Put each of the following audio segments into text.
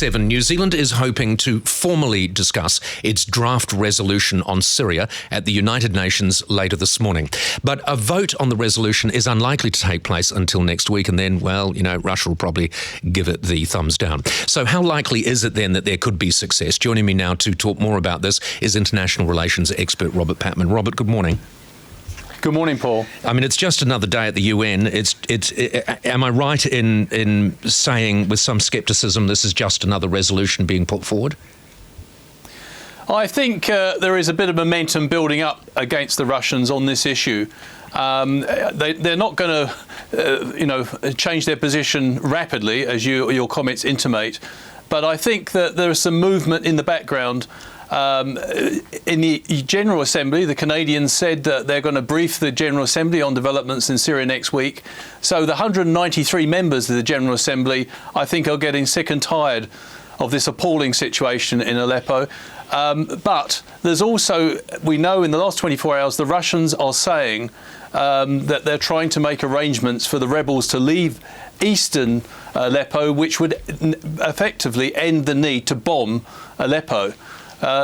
New Zealand is hoping to formally discuss its draft resolution on Syria at the United Nations later this morning. But a vote on the resolution is unlikely to take place until next week, and then, well, Russia will probably give it the thumbs down. So how likely is it then that there could be success? Joining me now to talk more about this is international relations expert Robert Patman. Robert, good morning. Good morning, Paul. I mean, it's just another day at the UN. Am I right in saying with some scepticism this is just another resolution being put forward? I think there is a bit of momentum building up against the Russians on this issue. They're not going to, change their position rapidly, as your comments intimate. But I think that there is some movement in the background. In the General Assembly, the Canadians said that they're going to brief the General Assembly on developments in Syria next week. So the 193 members of the General Assembly, I think, are getting sick and tired of this appalling situation in Aleppo. But there's also, we know in the last 24 hours, the Russians are saying that they're trying to make arrangements for the rebels to leave eastern Aleppo, which would effectively end the need to bomb Aleppo.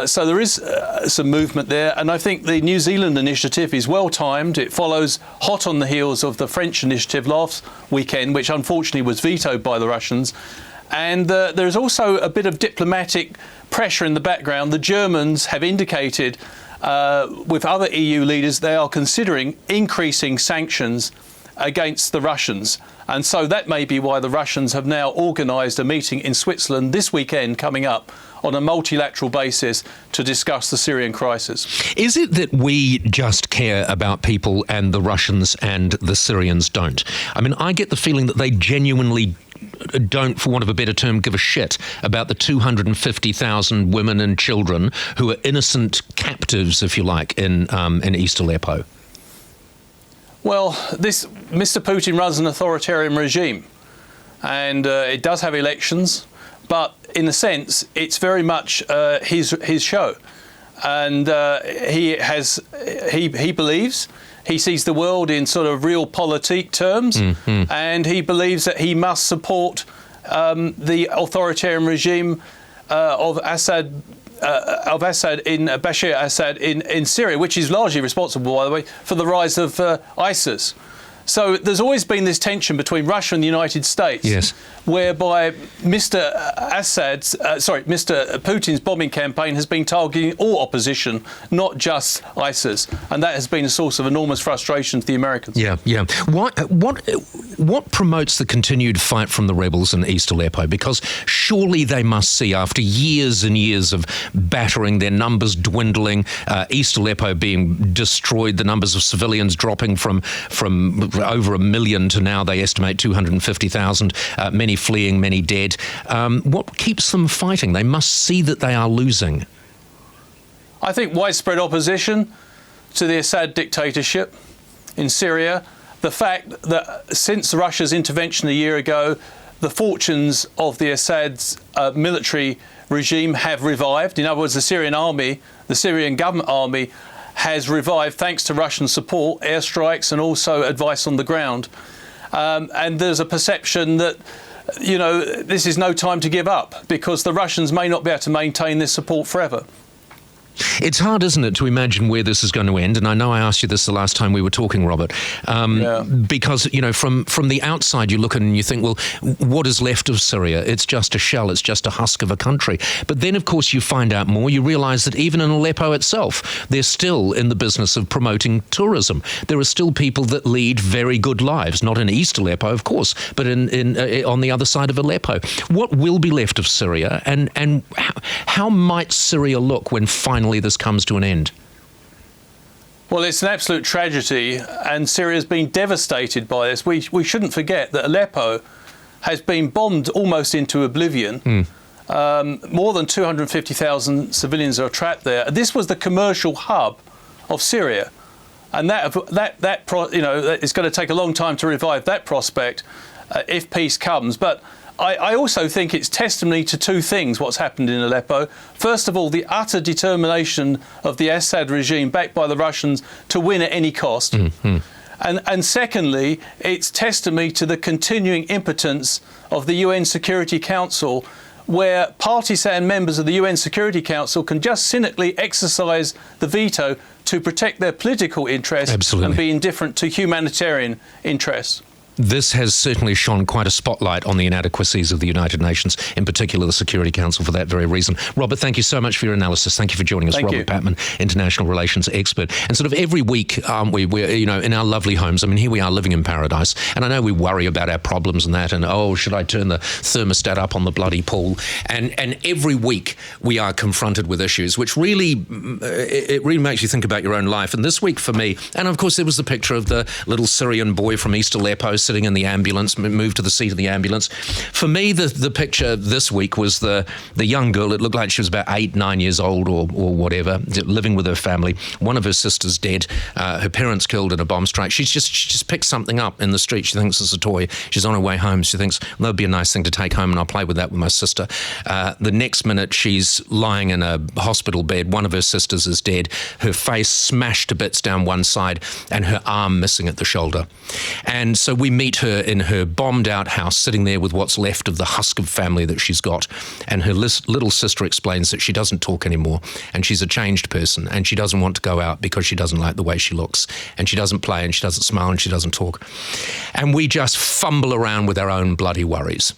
So there is some movement there, and I think the New Zealand initiative is well timed. It follows hot on the heels of the French initiative last weekend, which unfortunately was vetoed by the Russians. And there is also a bit of diplomatic pressure in the background. The Germans have indicated with other EU leaders they are considering increasing sanctions against the Russians. And so that may be why the Russians have now organised a meeting in Switzerland this weekend coming up on a multilateral basis to discuss the Syrian crisis. Is it that we just care about people and the Russians and the Syrians don't? I mean, I get the feeling that they genuinely don't, for want of a better term, give a shit about the 250,000 women and children who are innocent captives, if you like, in East Aleppo. Well, Mr. Putin runs an authoritarian regime, and it does have elections, but in a sense, it's very much his show, and he believes. He sees the world in sort of realpolitik terms, and he believes that he must support the authoritarian regime of Bashar Assad in Syria, which is largely responsible, by the way, for the rise of ISIS. So there's always been this tension between Russia and the United States, yes, whereby Mr. Putin's bombing campaign has been targeting all opposition, not just ISIS, and that has been a source of enormous frustration to the Americans. Yeah. What promotes the continued fight from the rebels in East Aleppo? Because surely they must see, after years and years of battering, their numbers dwindling, East Aleppo being destroyed, the numbers of civilians dropping from over 1 million to now they estimate 250,000, many fleeing, many dead. What keeps them fighting? They must see that they are losing. I think widespread opposition to the Assad dictatorship in Syria, the fact that since Russia's intervention a year ago, the fortunes of the Assad's military regime have revived. In other words, the Syrian army, the Syrian government army, has revived thanks to Russian support, airstrikes, and also advice on the ground. And there's a perception that, this is no time to give up, because the Russians may not be able to maintain this support forever. It's hard, isn't it, to imagine where this is going to end? And I know I asked you this the last time we were talking, Robert, because, from the outside you look at it and you think, well, what is left of Syria? It's just a shell, it's just a husk of a country. But then, of course, you find out more. You realise that even in Aleppo itself, they're still in the business of promoting tourism. There are still people that lead very good lives, not in East Aleppo, of course, but on the other side of Aleppo. What will be left of Syria, and how might Syria look when finally this comes to an end? Well, it's an absolute tragedy, and Syria's been devastated by this. We shouldn't forget that Aleppo has been bombed almost into oblivion. More than 250,000 civilians are trapped there. This was the commercial hub of Syria, and it's going to take a long time to revive that prospect if peace comes. But I also think it's testimony to two things, what's happened in Aleppo. First of all, the utter determination of the Assad regime, backed by the Russians, to win at any cost. And secondly, it's testimony to the continuing impotence of the UN Security Council, where partisan members of the UN Security Council can just cynically exercise the veto to protect their political interests. Absolutely. And be indifferent to humanitarian interests. This has certainly shone quite a spotlight on the inadequacies of the United Nations, in particular the Security Council, for that very reason. Robert, thank you so much for your analysis. Thank you for joining us. Thank Robert you. Patman, international relations expert. And sort of every week, aren't we? We're, in our lovely homes. I mean, here we are living in paradise. And I know we worry about our problems and that, and, oh, should I turn the thermostat up on the bloody pool? And every week we are confronted with issues which really, it really makes you think about your own life. And this week for me, and of course there was the picture of the little Syrian boy from East Aleppo sitting in the ambulance, moved to the seat of the ambulance. For me, the picture this week was the young girl. It looked like she was about 8, 9 years old or whatever, living with her family. One of her sisters dead. Her parents killed in a bomb strike. She just picked something up in the street. She thinks it's a toy. She's on her way home. She thinks, well, that'd be a nice thing to take home, and I'll play with that with my sister. The next minute, she's lying in a hospital bed. One of her sisters is dead. Her face smashed to bits down one side, and her arm missing at the shoulder. And so we meet her in her bombed out house, sitting there with what's left of the husk of family that she's got. And her little sister explains that she doesn't talk anymore, and she's a changed person, and she doesn't want to go out because she doesn't like the way she looks, and she doesn't play, and she doesn't smile, and she doesn't talk. And we just fumble around with our own bloody worries.